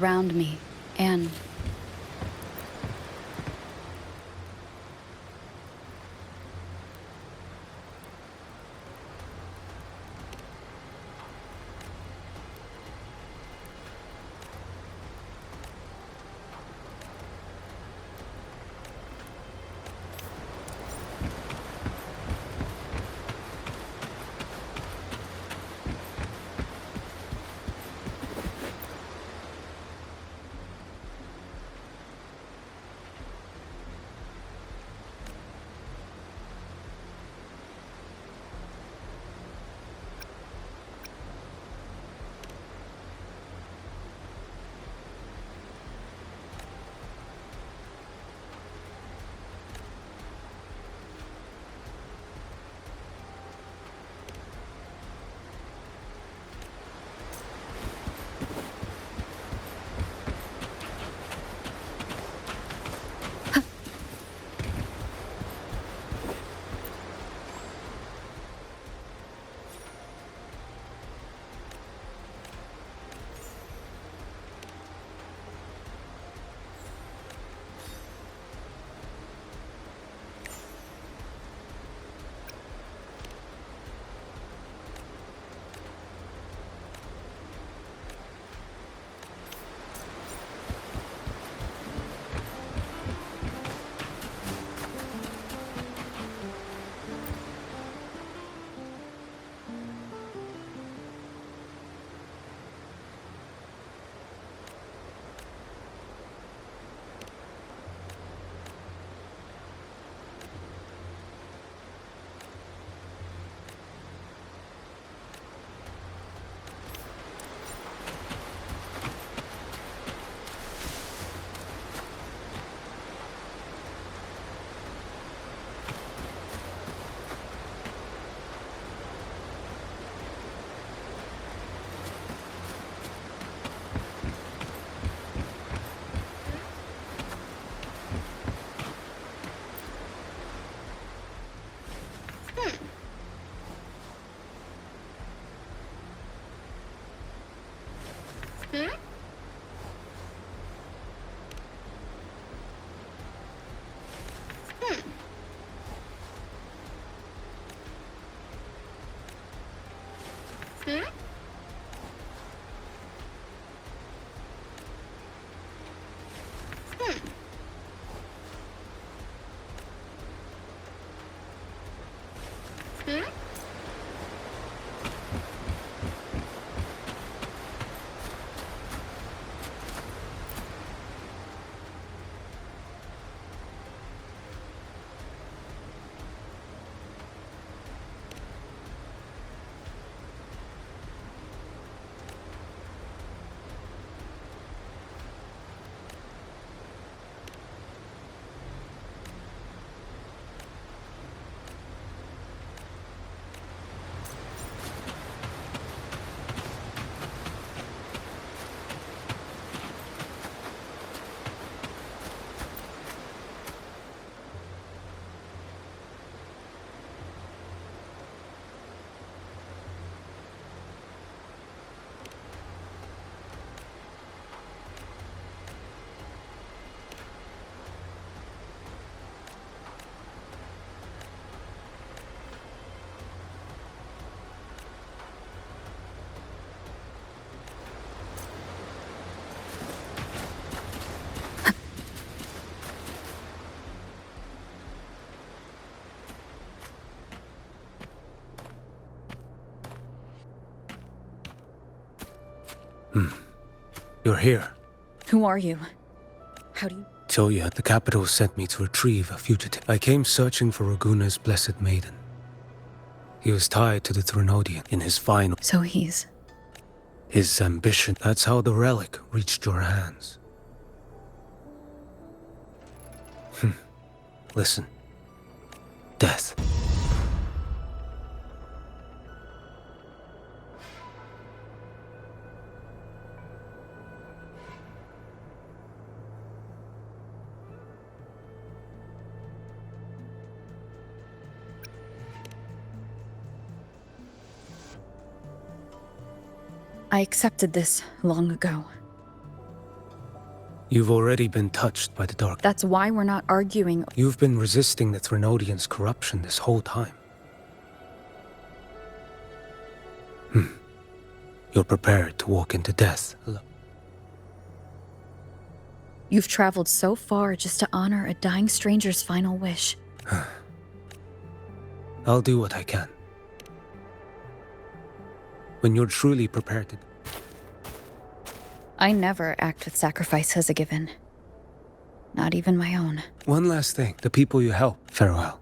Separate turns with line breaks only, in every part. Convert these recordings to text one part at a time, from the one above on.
around me, and
You're here.
who are you? How do you...
Toya, the capital sent me to retrieve a fugitive. I came searching for Raguna's blessed maiden. He was tied to the Threnodian in his final...
So he's...
His ambition. That's how the relic reached your hands. Listen. Death.
I accepted this long ago.
You've already been touched by the dark.
That's why we're not arguing.
You've been resisting the Threnodians' corruption this whole time. You're prepared to walk into death.
You've traveled so far just to honor a dying stranger's final wish.
I'll do what I can. When you're truly prepared to...
I never act with sacrifice as a given. Not even my own.
One last thing. The people you help, farewell.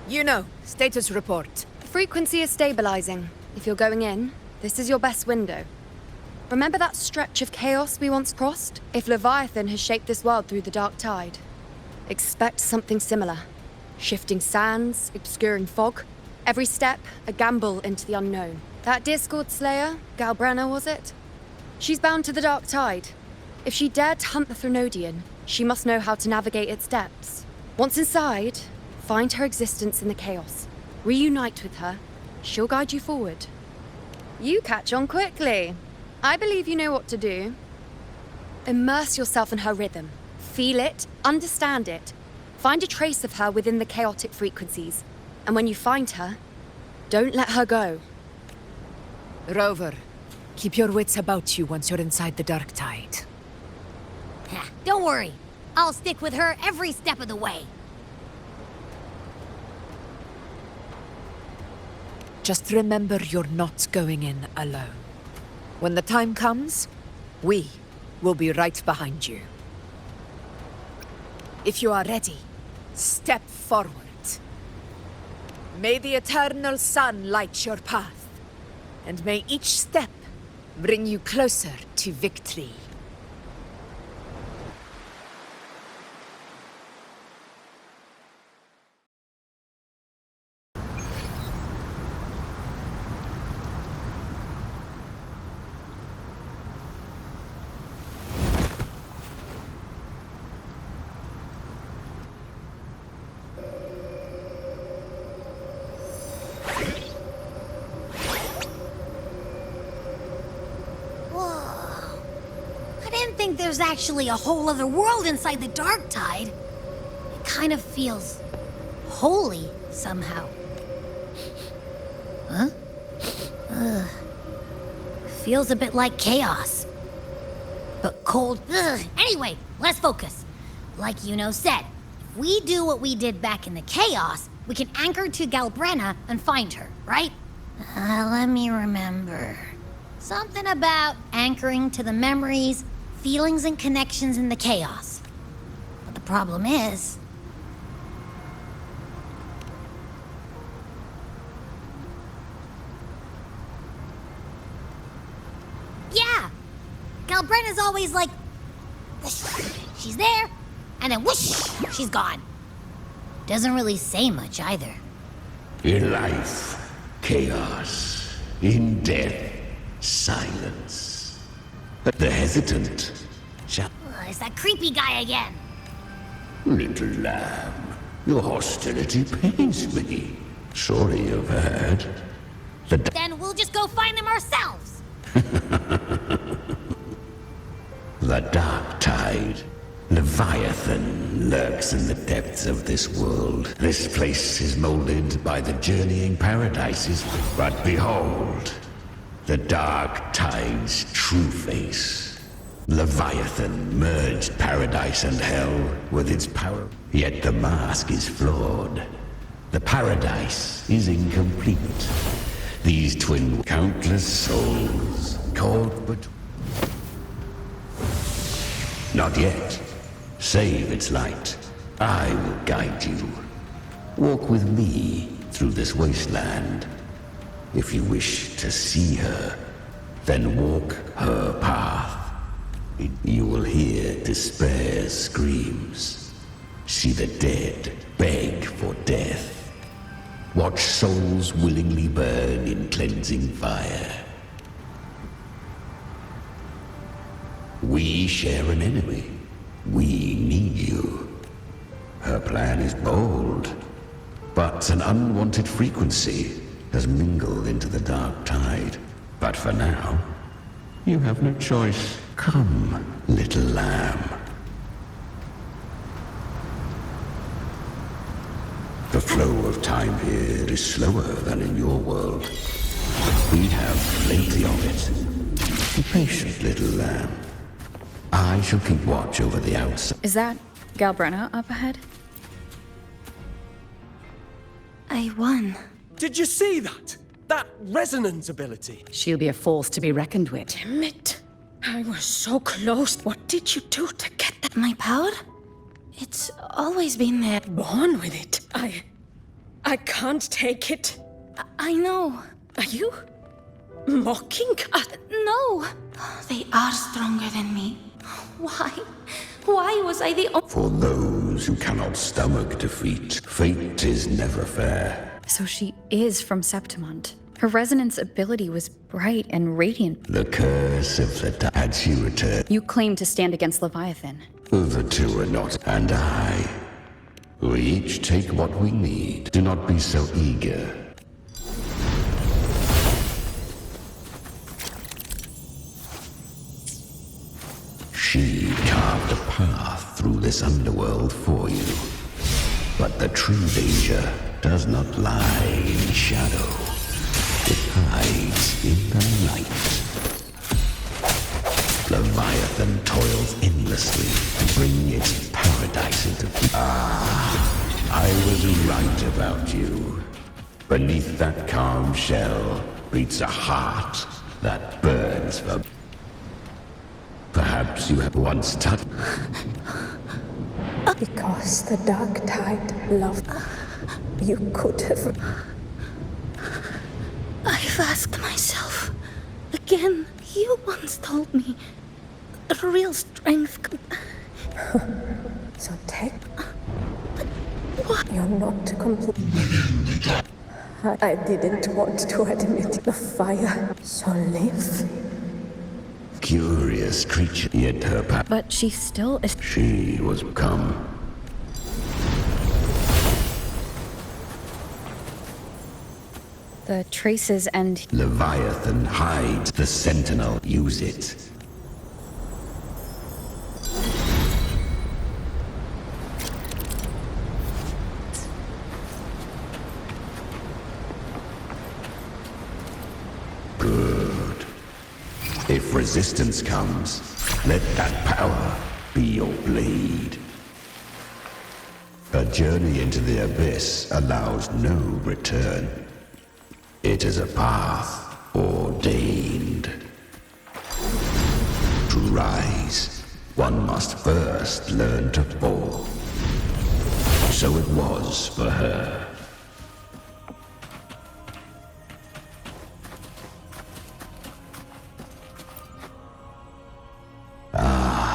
You know, status report.
Frequency is stabilizing. If you're going in, this is your best window. Remember that stretch of chaos we once crossed? If Leviathan has shaped this world through the dark tide, expect something similar. Shifting sands, obscuring fog. Every step, a gamble into the unknown. That Discord Slayer, Galbrenna was it? She's bound to the dark tide. If she dared to hunt the Threnodian, she must know how to navigate its depths. Once inside, find her existence in the chaos. Reunite with her. She'll guide you forward. You catch on quickly. I believe you know what to do. Immerse yourself in her rhythm. Feel it, understand it. Find a trace of her within the chaotic frequencies. And when you find her, don't let her go.
Rover, keep your wits about you once you're inside the dark tide.
Don't worry. I'll stick with her every step of the way.
Just remember you're not going in alone. When the time comes, we will be right behind you. If you are ready, step forward. May the eternal sun light your path, and may each step bring you closer to victory.
There's actually a whole other world inside the dark tide. It kind of feels holy somehow. Huh? Feels a bit like chaos. But cold. Anyway, let's focus. Like Yuno said, if we do what we did back in the chaos, we can anchor to Galbrenna and find her, right? Let me remember. Something about anchoring to the memories, feelings and connections in the chaos. But the problem is... Yeah! Galbrenna's always like... whoosh, she's there, and then whoosh, she's gone. Doesn't really say much either.
In life, chaos. In death, silence. The hesitant shall...
It's that creepy guy again.
Little lamb, your hostility pains me. Surely you've heard.
Then we'll just go find them ourselves.
The dark tide. Leviathan lurks in the depths of this world. This place is molded by the journeying paradises. But behold, the dark tide's true face. Leviathan merged paradise and hell with its power. Yet the mask is flawed. The paradise is incomplete. These twin countless souls caught but... Not yet. Save its light. I will guide you. Walk with me through this wasteland. If you wish to see her, then walk her path. You will hear despair's screams. See the dead beg for death. Watch souls willingly burn in cleansing fire. We share an enemy. We need you. Her plan is bold, but an unwanted frequency has mingled into the dark tide. But for now, you have no choice. Come, little lamb. The flow of time here is slower than in your world. We have plenty of it. Be patient, little lamb. I shall keep watch over the outside.
Is that Galbrenna up ahead?
I won.
Did you see that? That resonance ability.
She'll be a force to be reckoned with.
Damn it. I was so close. What did you do to get that?
My power? It's always been there.
Born with it. I can't take it.
I know.
Are you mocking us?
No. They are stronger than me. Why? Why was I the only...
For those who cannot stomach defeat, fate is never fair.
So she is from Septimont. Her resonance ability was bright and radiant.
The curse of the had she returned.
You claim to stand against Leviathan.
The two are not, and I. We each take what we need. Do not be so eager. She carved a path through this underworld for you. But the true danger does not lie in shadow. It hides in the light. Leviathan toils endlessly to bring its paradise into view. I was right about you. Beneath that calm shell beats a heart that burns for... Perhaps you have once touched...
Because the dark tide loved. You could have.
I've asked myself again. You once told me the real strength could...
So take.
What?
You're not complete. I didn't want to admit the fire. So live.
Curious creature, yet her path...
But she still is.
She was come.
The traces and.
Leviathan hides the sentinel. Use it. Good. If resistance comes, let that power be your blade. A journey into the abyss allows no return. It is a path ordained. To rise, one must first learn to fall. So it was for her.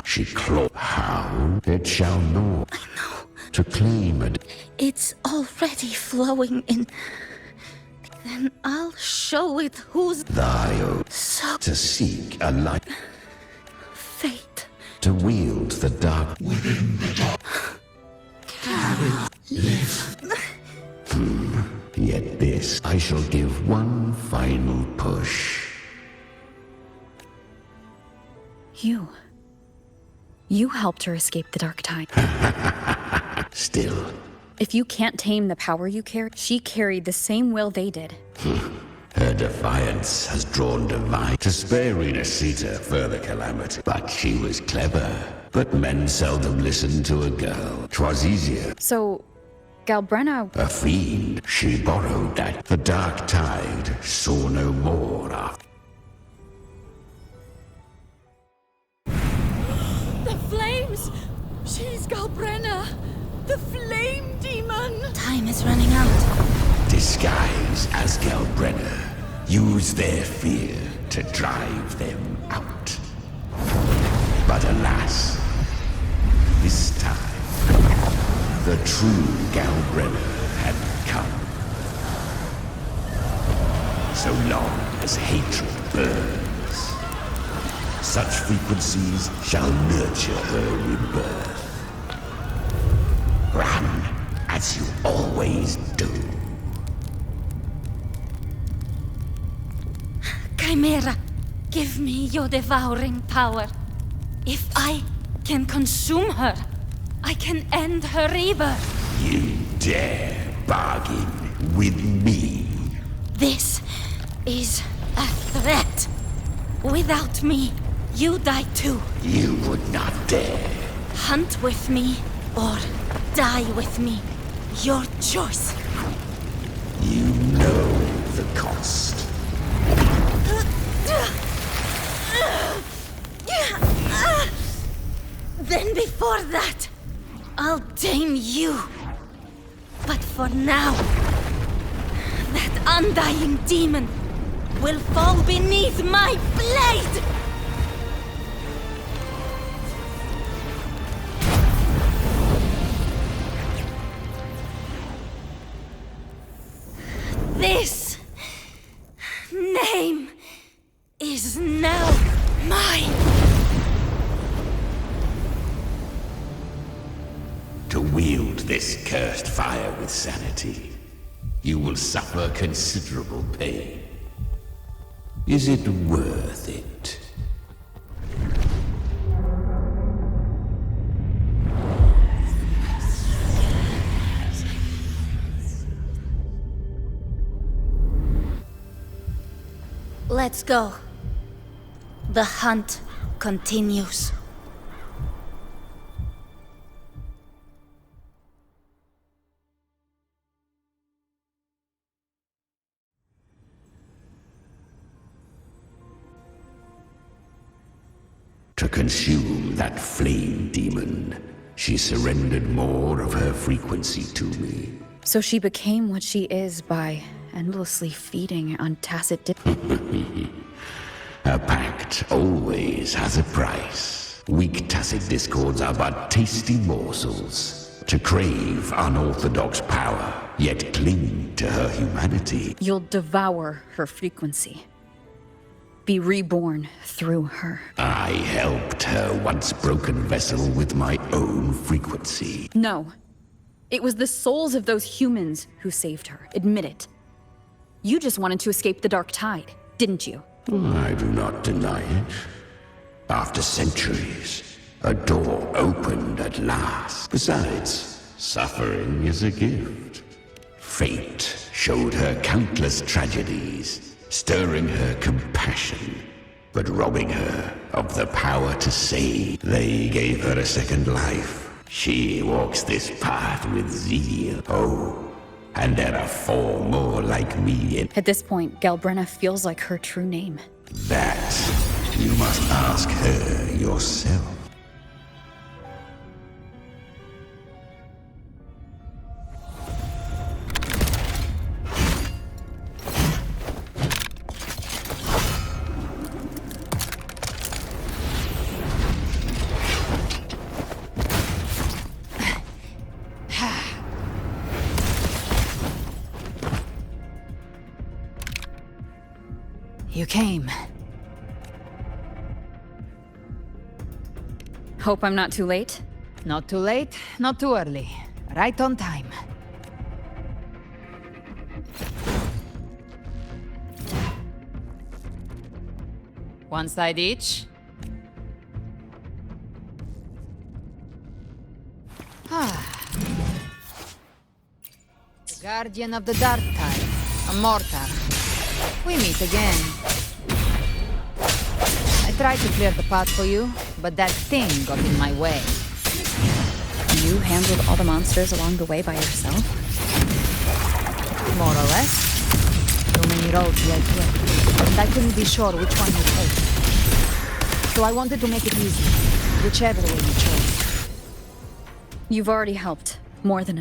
She clawed. How? It shall know.
I know.
To claim it.
It's already flowing in. Then I'll show it who's
Thy oath.
so
To seek a light.
fate.
To wield the dark.
Live.
Yet this I shall give one final push.
You helped her escape the dark tide.
Still,
If you can't tame the power you carry, she carried the same will they did.
her defiance has drawn divine to spare Renacita further calamity. But she was clever. But men seldom listen to a girl. 'Twas easier.
So, Galbrenna.
A fiend, she borrowed that. The dark tide saw no more after.
The flames! She's Galbrenna! The flame demon!
Time
is running out.
Disguise as Galbrenna. Use their fear to drive them out. But alas, this time, the true Galbrenna had come. So long as hatred burns, such frequencies shall nurture her rebirth. Run as you always do.
Chimera, give me your devouring power. If I can consume her, I can end her rebirth.
You dare bargain with me?
This is a threat. Without me, you die too.
You would not dare.
Hunt with me or die with me. Your choice.
You know the cost.
Then before that, I'll tame you. But for now, that undying demon will fall beneath my blade! This name is now mine.
To wield this cursed fire with sanity, you will suffer considerable pain. Is it worth it?
Let's go. The hunt continues.
To consume that flame demon, she surrendered more of her frequency to me.
So she became what she is by endlessly feeding on tacit
A pact always has a price. Weak tacit discords are but tasty morsels. To crave unorthodox power, yet cling to her humanity.
You'll devour her frequency. Be reborn through her.
I helped her once broken vessel with my own frequency.
No. It was the souls of those humans who saved her. Admit it. You just wanted to escape the Dark Tide, didn't you?
I do not deny it. After centuries, a door opened at last. Besides, suffering is a gift. Fate showed her countless tragedies, stirring her compassion, but robbing her of the power to save. They gave her a second life. She walks this path with zeal. Oh, and there are 4 more like me.
At this point, Galbrenna feels like her true name.
That you must ask her yourself.
You came.
Hope I'm not too late?
Not too late, not too early. Right on time. One side each. The Guardian of the Dark Tide, a mortar. We meet again. I tried to clear the path for you, but that thing got in my way.
You handled all the monsters along the way by yourself?
More or less. Too many roads led here, and I couldn't be sure which one would take. So I wanted to make it easy, whichever way you chose.
You've already helped. More than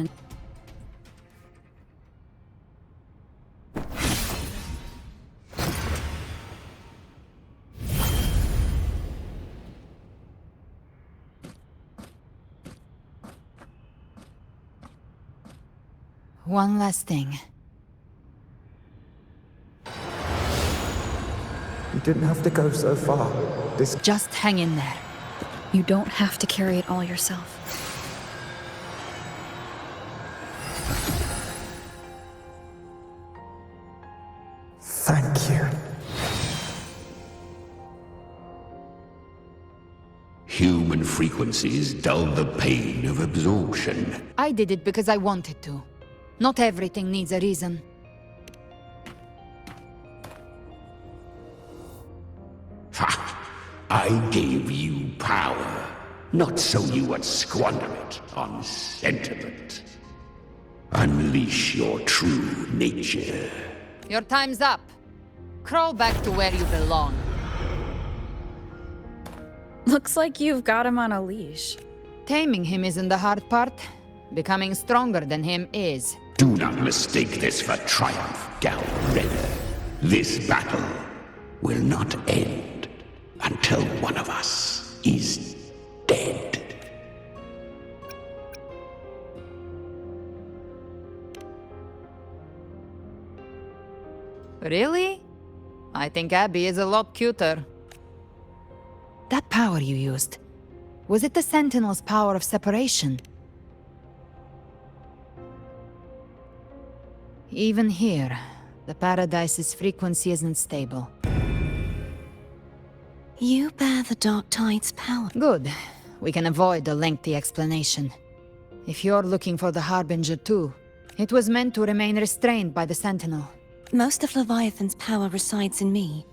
One last thing.
You didn't have to go so far. This...
Just hang in there.
You don't have to carry it all yourself.
Thank you.
Human frequencies dull the pain of absorption.
I did it because I wanted to. Not everything needs a reason.
Ha! I gave you power, not so you would squander it on sentiment. Unleash your true nature.
Your time's up. Crawl back to where you belong.
Looks like you've got him on a leash.
Taming him isn't the hard part. Becoming stronger than him is.
Do not mistake this for triumph, Gal Redder. This battle will not end until one of us is dead.
Really? I think Abby is a lot cuter. That power you used, was it the Sentinel's power of separation? Even here, the Paradise's frequency isn't stable.
You bear the Dark Tide's power.
Good. We can avoid a lengthy explanation. If you're looking for the Harbinger too, it was meant to remain restrained by the Sentinel.
Most of Leviathan's power resides in me,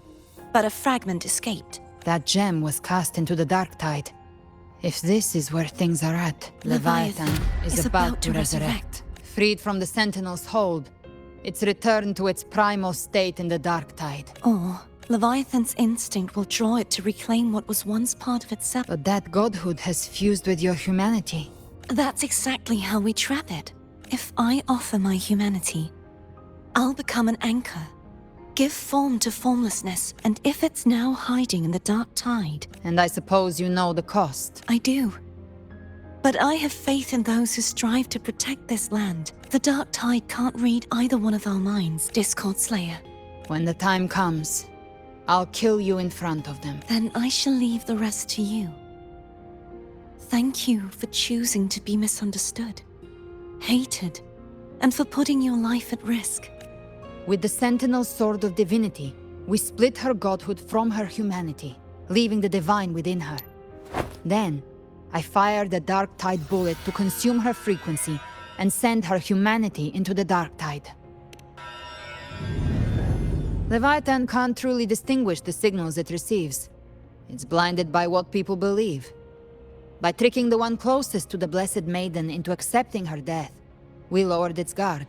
but a fragment escaped.
That gem was cast into the Dark Tide. If this is where things are at, Leviathan is about to resurrect. Freed from the Sentinel's hold, it's returned to its primal state in the Dark Tide.
Or Leviathan's instinct will draw it to reclaim what was once part of itself.
But that godhood has fused with your humanity.
That's exactly how we trap it. If I offer my humanity, I'll become an anchor. Give form to formlessness, and if it's now hiding in the Dark Tide...
And I suppose you know the cost.
I do. But I have faith in those who strive to protect this land. The Dark Tide can't read either one of our minds, Discord Slayer.
When the time comes, I'll kill you in front of them.
Then I shall leave the rest to you. Thank you for choosing to be misunderstood, hated, and for putting your life at risk.
With the Sentinel's Sword of Divinity, we split her godhood from her humanity, leaving the divine within her. Then, I fired a Dark Tide bullet to consume her frequency and send her humanity into the Dark Tide. Leviathan can't truly distinguish the signals it receives. It's blinded by what people believe. By tricking the one closest to the Blessed Maiden into accepting her death, we lowered its guard.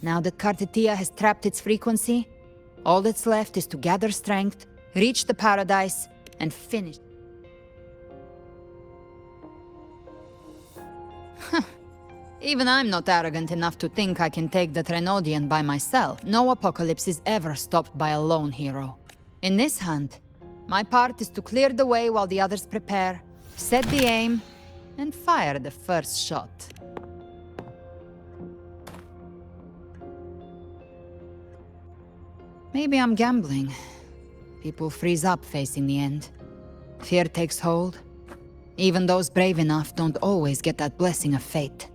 Now that Kartetia has trapped its frequency, all that's left is to gather strength, reach the Paradise, and finish. Even I'm not arrogant enough to think I can take the Trenodian by myself. No apocalypse is ever stopped by a lone hero. In this hunt, my part is to clear the way while the others prepare, set the aim, and fire the first shot. Maybe I'm gambling. People freeze up facing the end. Fear takes hold. Even those brave enough don't always get that blessing of fate.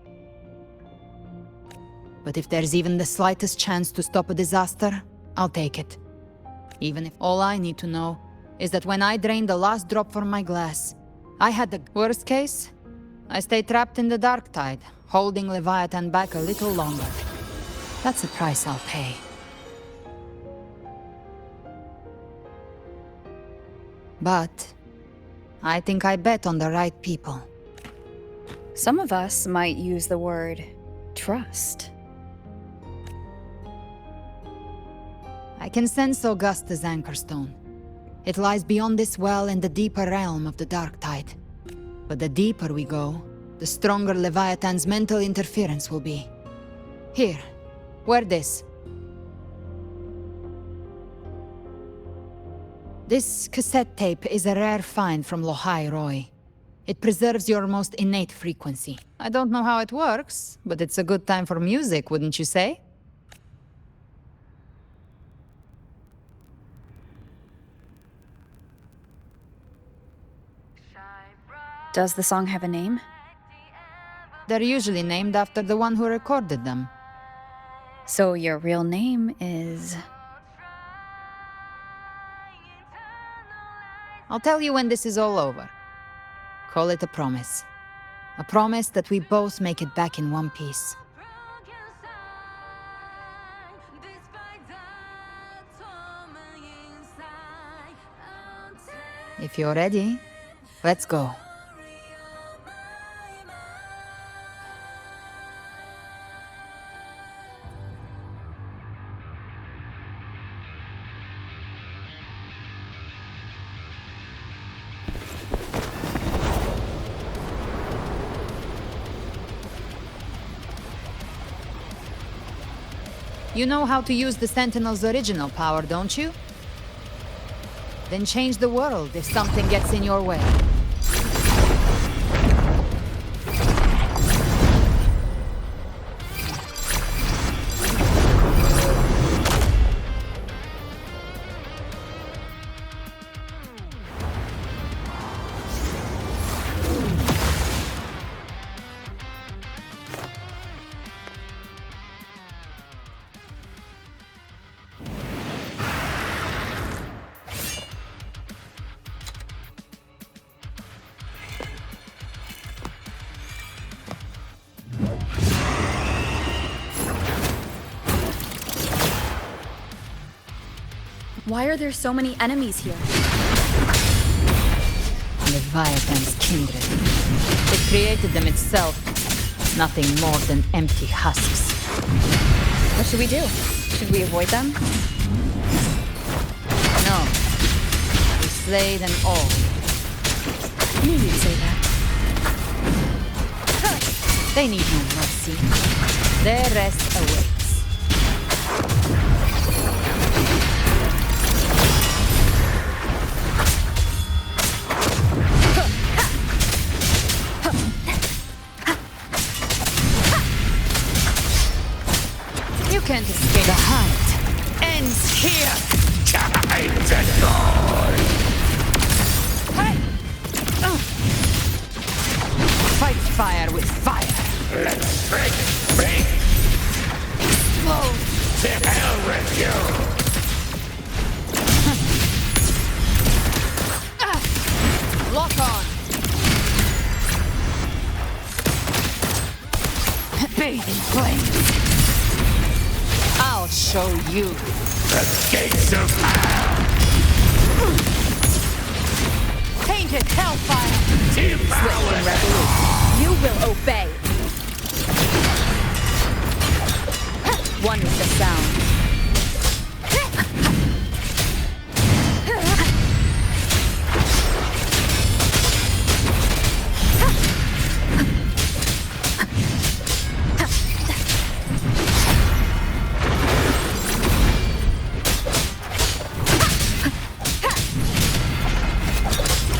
But if there's even the slightest chance to stop a disaster, I'll take it. Even if all I need to know is that when I drained the last drop from my glass, I had the worst case. I stay trapped in the Dark Tide, holding Leviathan back a little longer. That's the price I'll pay. But I think I bet on the right people.
Some of us might use the word trust.
I can sense Augusta's anchorstone. It lies beyond this well in the deeper realm of the Dark Tide. But the deeper we go, the stronger Leviathan's mental interference will be. Here, wear this. This cassette tape is a rare find from Lohai Roy. It preserves your most innate frequency. I don't know how it works, but it's a good time for music, wouldn't you say?
Does the song have a name?
They're usually named after the one who recorded them.
So your real name is...
I'll tell you when this is all over. Call it a promise. A promise that we both make it back in one piece. If you're ready, let's go. You know how to use the Sentinel's original power, don't you? Then change the world if something gets in your way.
Why are there so many enemies here?
Leviathan's kindred. It created them itself. Nothing more than empty husks.
What should we do? Should we avoid them?
No. We slay them all.
I knew you'd say that.
They need no mercy. Their rest awaits. You can't escape. The hunt ends here.
Time to die!
Hey! Fight fire with fire.
Let's break free!
Explode.
To hell with you!
Lock on. Bathe in flames. I'll show you.
The gates of hell!
Tainted hellfire.
Devour them!
You will obey. One with the sound.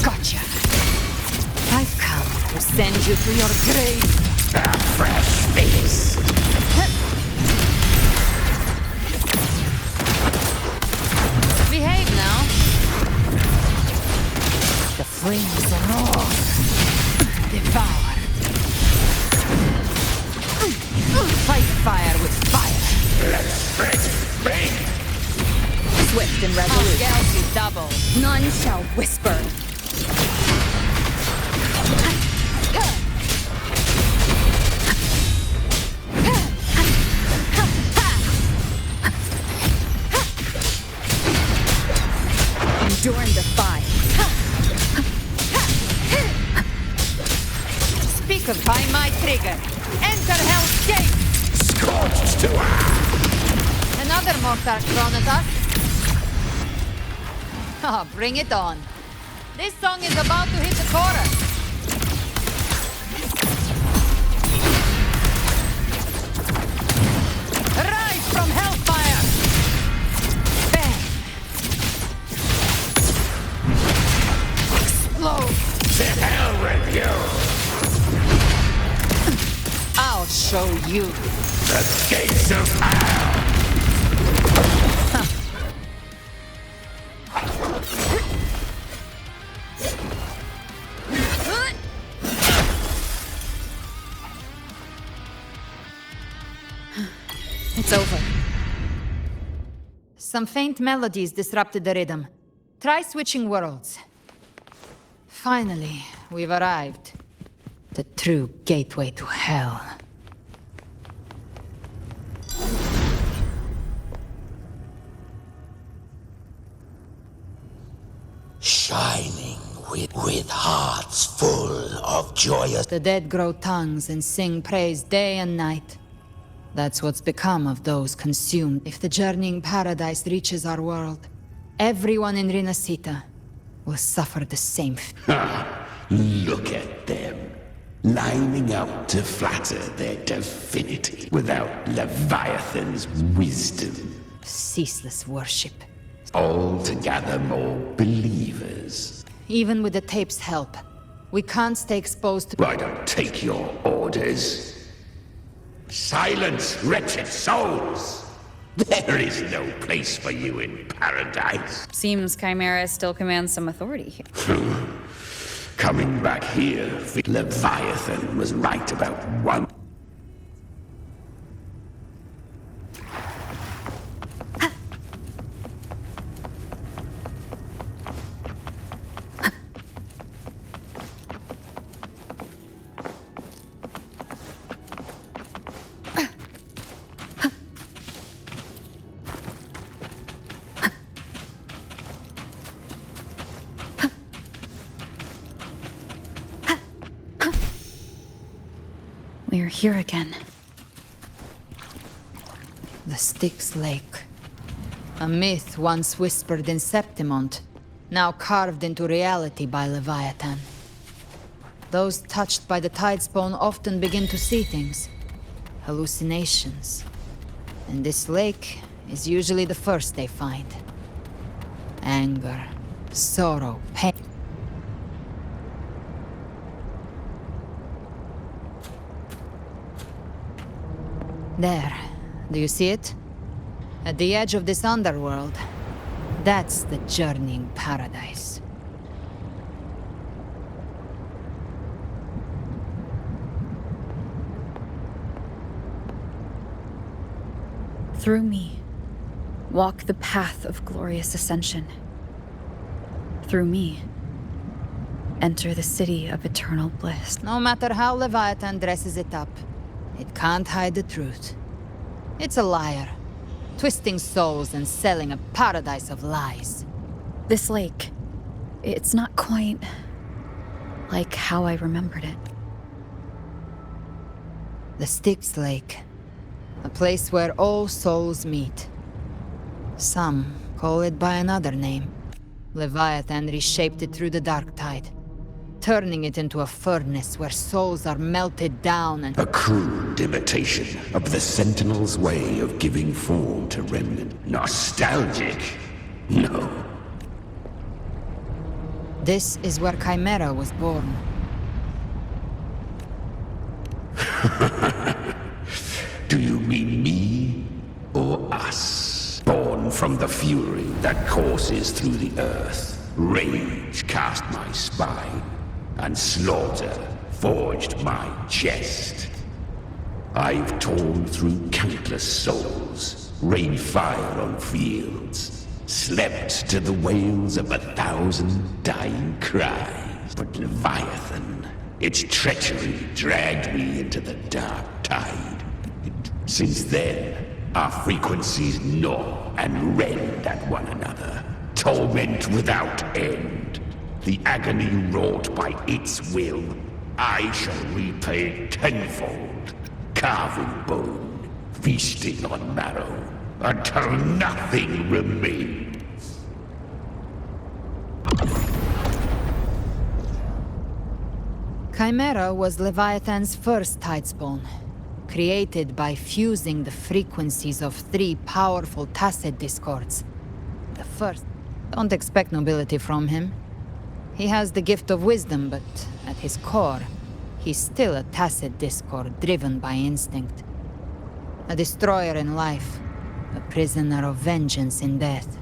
Gotcha. I've come to send you to your grave.
A fresh feast!
Behave now. The flames roar. Devour. Fight fire with fire.
Let's break free!
Swift and
I'll
resolute.
gouge you double.
None shall whisper. Endure and defy.
Speak of by my trigger. Enter Hell's Gate.
Scorched to earth!
Another mortar thrown at us. Oh, bring it on. This song is about to hit the chorus. Rise from hellfire! Bang! Explode!
To hell with you!
You.
The gates of hell!
It's over.
Some faint melodies disrupted the rhythm. Try switching worlds. Finally, we've arrived. The true gateway to hell.
Shining with hearts full of joyous...
The dead grow tongues and sing praise day and night. That's what's become of those consumed. If the journeying paradise reaches our world, everyone in Rinascita will suffer the same
Look at them, lining up to flatter their divinity without Leviathan's wisdom.
ceaseless worship.
All to gather more believers.
Even with the tape's help, we can't stay exposed to...
I don't take your orders. Silence, wretched souls! There is no place for you in paradise.
Seems Chimera still commands some authority here.
Coming back here, Leviathan was right about one.
We're here again.
The Styx Lake. A myth once whispered in Septimont, now carved into reality by Leviathan. Those touched by the Tidespawn often begin to see things. Hallucinations. And this lake is usually the first they find. Anger, sorrow, pain. There. Do you see it? At the edge of this underworld. That's the journeying paradise.
Through me, walk the path of glorious ascension. Through me, enter the city of eternal bliss.
No matter how Leviathan dresses it up, it can't hide the truth. It's a liar, twisting souls and selling a paradise of lies.
This lake, it's not quite like how I remembered it.
The Styx Lake, a place where all souls meet. Some call it by another name. Leviathan reshaped it through the dark tide, turning it into a furnace where souls are melted down and...
A crude imitation of the Sentinel's way of giving form to remnant. Nostalgic? No.
This is where Chimera was born.
Do you mean me or us? Born from the fury that courses through the earth, rage cast my spine, and slaughter forged my chest. I've torn through countless souls, rained fire on fields, slept to the wails of 1,000 dying cries. But Leviathan, its treachery dragged me into the dark tide. Since then, our frequencies gnaw and rend at one another, torment without end. The agony wrought by its will, I shall repay tenfold, carving bone, feasting on marrow, until nothing remains.
Chimera was Leviathan's first Tidespawn, created by fusing the frequencies of 3 powerful tacit discords. The first... Don't expect nobility from him. He has the gift of wisdom, but at his core, he's still a tacit discord driven by instinct. A destroyer in life, a prisoner of vengeance in death.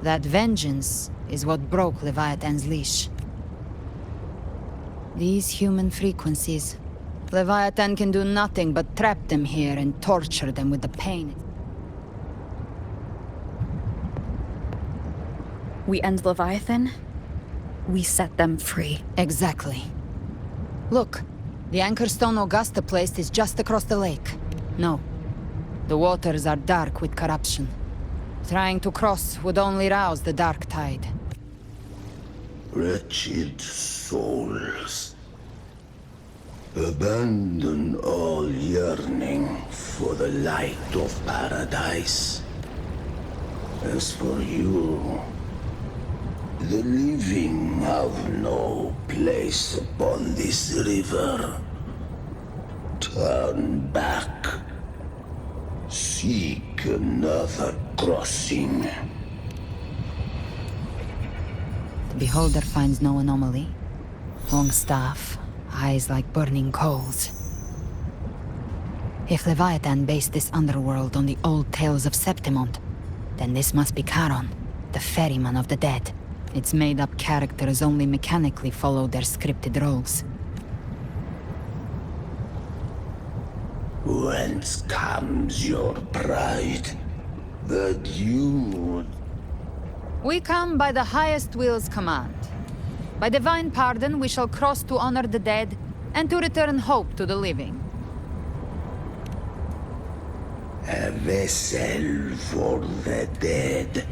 That vengeance is what broke Leviathan's leash. These human frequencies, Leviathan can do nothing but trap them here and torture them with the pain.
We end Leviathan, we set them free.
Exactly. Look, the anchor stone Augusta placed is just across the lake. No. The waters are dark with corruption. Trying to cross would only rouse the dark tide.
Wretched souls. Abandon all yearning for the light of paradise. As for you, the living have no place upon this river. Turn back. Seek another crossing.
The beholder finds no anomaly. Long staff, eyes like burning coals. If Leviathan based this underworld on the old tales of Septimont, then this must be Charon, the ferryman of the dead. Its made-up characters only mechanically follow their scripted roles.
Whence comes your pride? That you...
We come by the highest will's command. By divine pardon, we shall cross to honor the dead, and to return hope to the living.
A vessel for the dead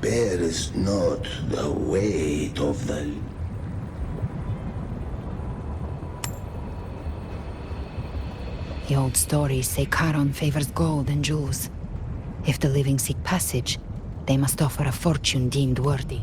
bears not the weight of the...
The old stories say Charon favors gold and jewels. If the living seek passage, they must offer a fortune deemed worthy.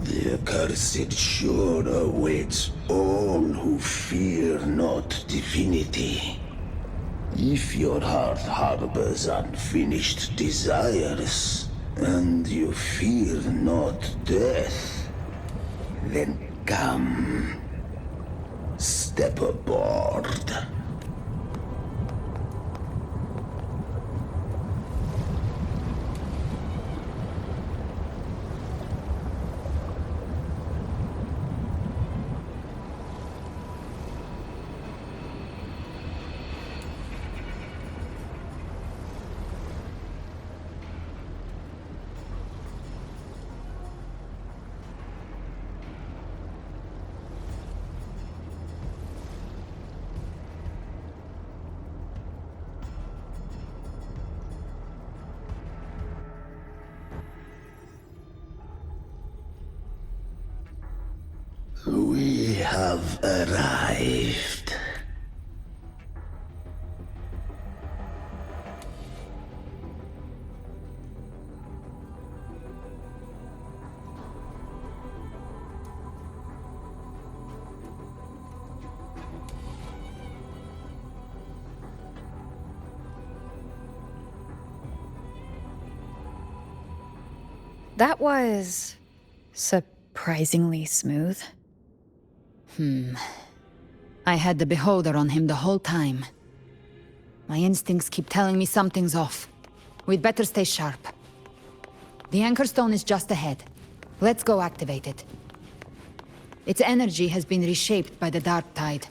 The accursed shore awaits all who fear not divinity. If your heart harbors unfinished desires, and you fear not death, then come, step aboard. We have arrived.
That was surprisingly smooth.
I had the beholder on him the whole time. My instincts keep telling me something's off. We'd better stay sharp. The anchor stone is just ahead. Let's go activate it. Its energy has been reshaped by the dark tide.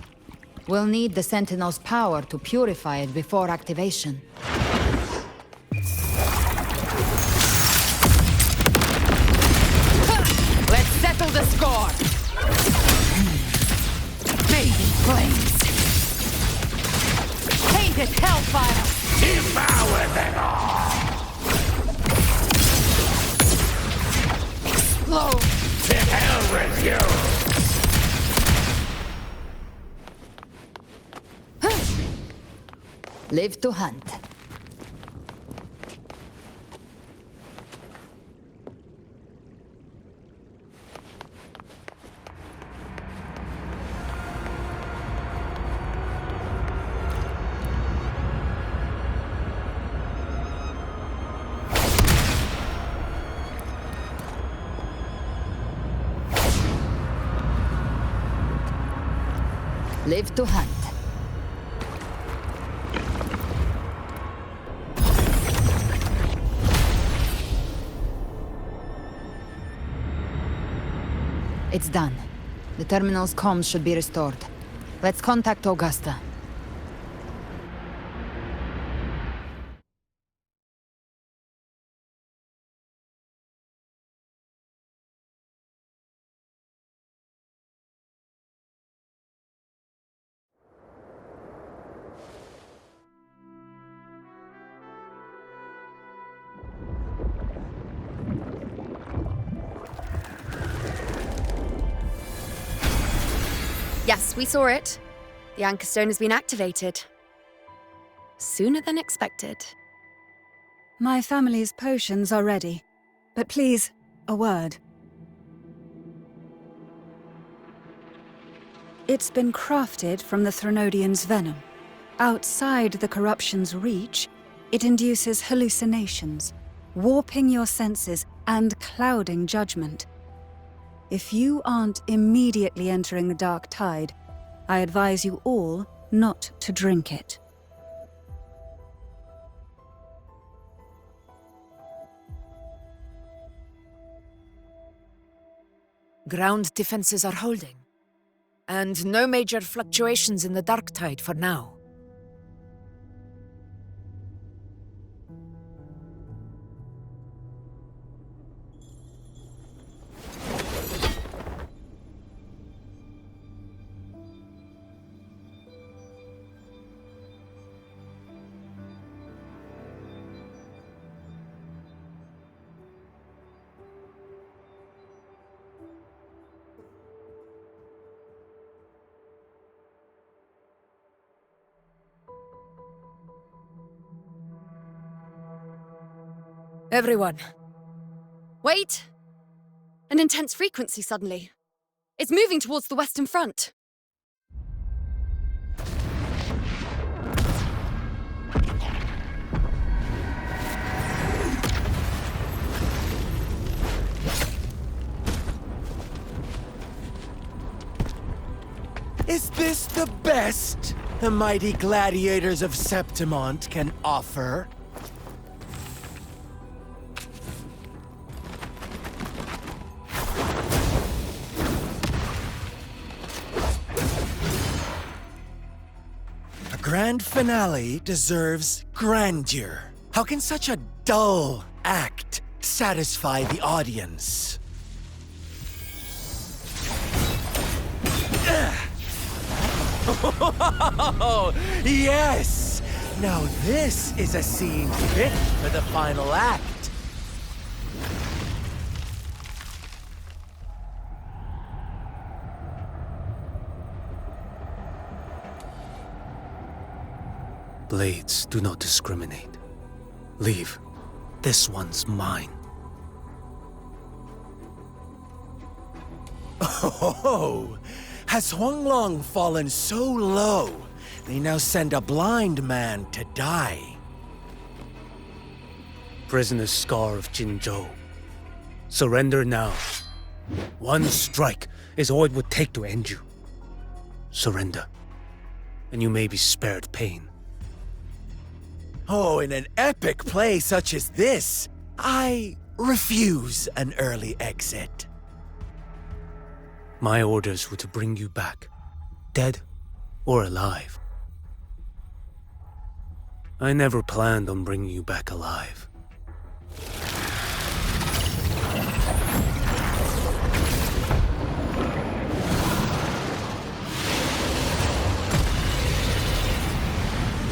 We'll need the Sentinel's power to purify it before activation. Let's settle the score! Baby flames! Tainted hellfire!
Devour them all!
Explode!
To hell with you!
Live to hunt. Live to hunt. It's done. The terminal's comms should be restored. Let's contact Augusta.
Yes, we saw it. The Anchor Stone has been activated. Sooner than expected.
My family's potions are ready. But please, a word. It's been crafted from the Threnodian's venom. Outside the corruption's reach, it induces hallucinations, warping your senses and clouding judgment. If you aren't immediately entering the dark tide, I advise you all not to drink it.
Ground defenses are holding. And no major fluctuations in the dark tide for now. Everyone.
Wait! An intense frequency suddenly. It's moving towards the Western Front.
Is this the best the mighty gladiators of Septimont can offer? A grand finale deserves grandeur. How can such a dull act satisfy the audience? Oh, yes! Now this is a scene fit for the final act.
Blades do not discriminate. Leave. This one's mine.
Oh, has Huanglong fallen so low, they now send a blind man to die?
Prisoner Scar of Jinzhou. Surrender now. One strike is all it would take to end you. Surrender, and you may be spared pain.
Oh, in an epic play such as this, I refuse an early exit.
My orders were to bring you back, dead or alive. I never planned on bringing you back alive.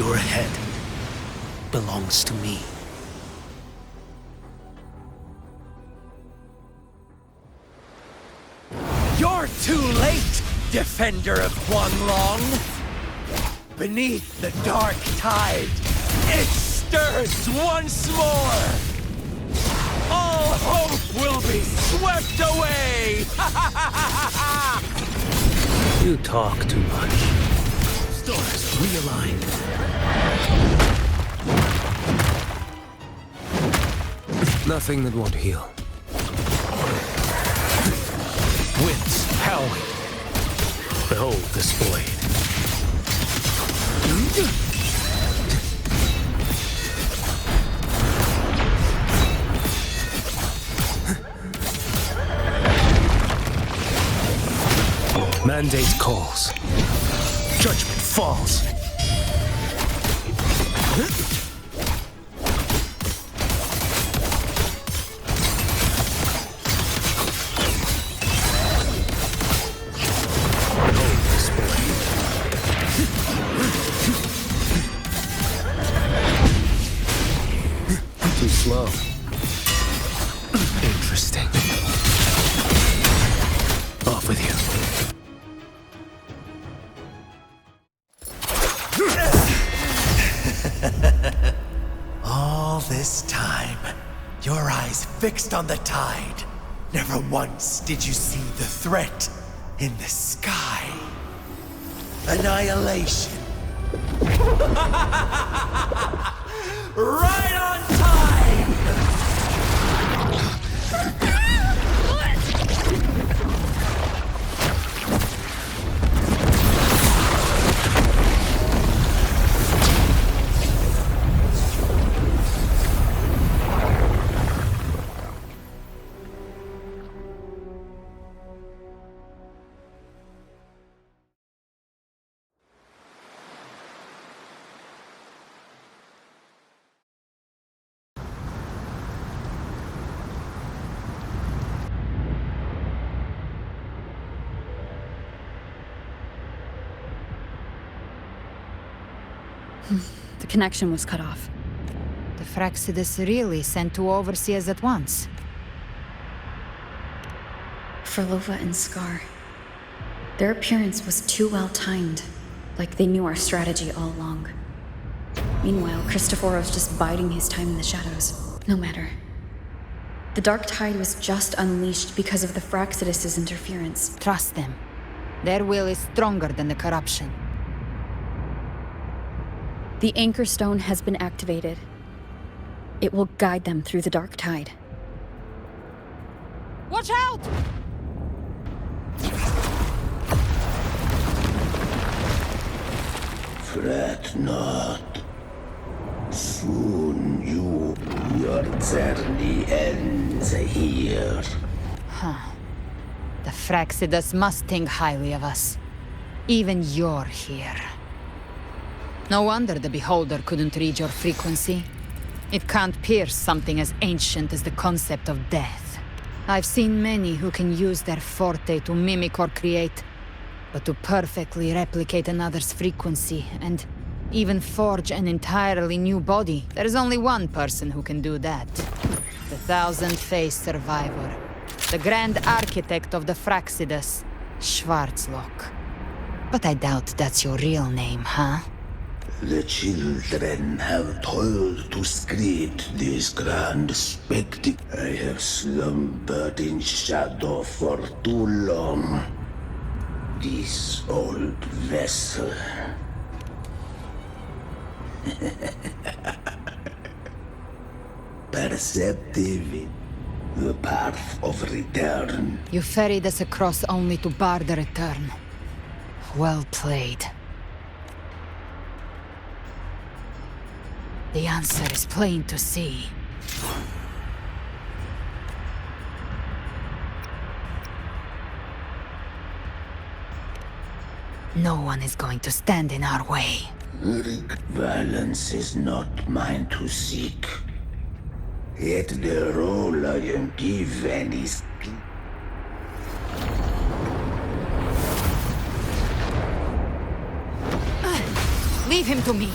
Your head belongs to me.
You're too late, defender of Huanglong! Beneath the dark tide, it stirs once more! All hope will be swept away!
You talk too much. Stars realigned. Nothing that won't heal. Winds howling. Behold this blade. Mandate calls. Judgment falls. Too slow. Interesting. Off with you.
All this time, your eyes fixed on the tide. Never once did you see the threat in the sky. Annihilation. Right on time!
The connection was cut off.
The Fraxidus really sent two overseers at once.
Frolova and Scar. Their appearance was too well timed, like they knew our strategy all along. Meanwhile, Christophoros just biding his time in the shadows. No matter. The Dark Tide was just unleashed because of the Fraxidus' interference.
Trust them. Their will is stronger than the corruption.
The Anchor Stone has been activated. It will guide them through the Dark Tide.
Watch out!
Fret not. Soon your journey ends here.
Huh. The Fraxidus must think highly of us. Even you're here. No wonder the Beholder couldn't read your frequency. It can't pierce something as ancient as the concept of death. I've seen many who can use their forte to mimic or create, but to perfectly replicate another's frequency and even forge an entirely new body, there's only one person who can do that. The Thousand-Faced Survivor. The Grand Architect of the Fraxidus, Schwarzlock. But I doubt that's your real name, huh?
The children have toiled to script this grand spectacle. I have slumbered in shadow for too long. This old vessel. Perceptive, the path of return.
You ferried us across only to bar the return. Well played. The answer is plain to see. No one is going to stand in our way.
Violence is not mine to seek. Yet the role I am given is...
Leave him to me.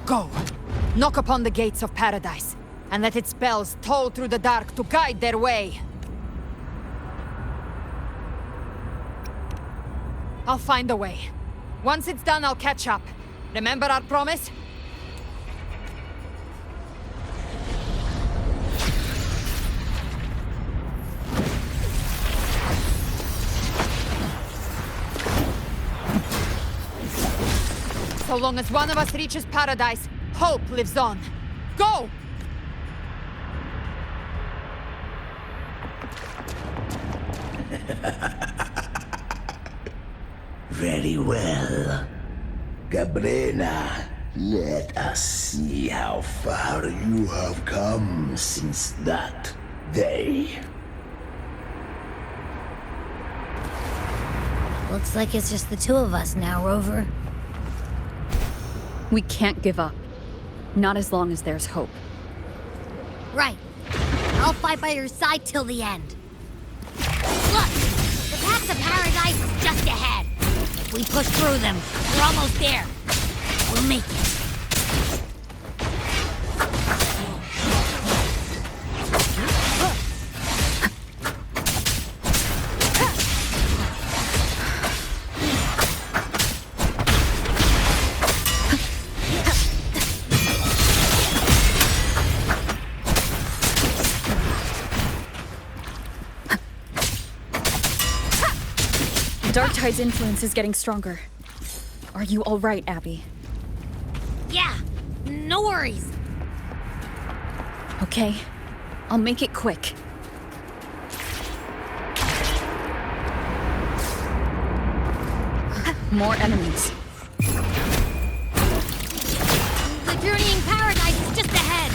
Go. Knock upon the gates of paradise, and let its bells toll through the dark to guide their way. I'll find a way. Once it's done, I'll catch up. Remember our promise? So long as one of us reaches paradise, hope lives on. Go!
Very well. Gabrena, let us see how far you have come since that day.
Looks like it's just the two of us now, Rover.
We can't give up. Not as long as there's hope.
Right. I'll fight by your side till the end. Look! The path to paradise is just ahead. If we push through them, we're almost there. We'll make it.
Darktide's influence is getting stronger. Are you all right, Abby?
Yeah, no worries.
Okay, I'll make it quick. More enemies.
The journeying paradise is just ahead.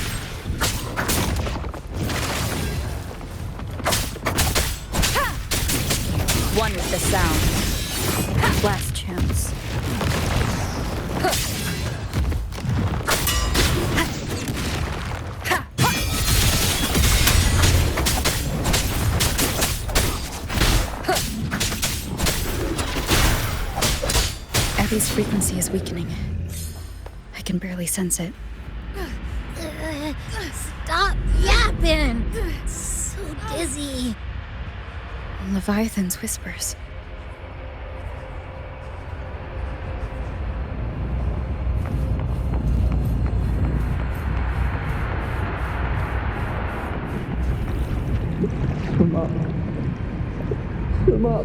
One with the sound. Last chance. Abby's frequency is weakening. I can barely sense it.
Stop yapping! So dizzy.
Leviathan's whispers.
Come up. Come up.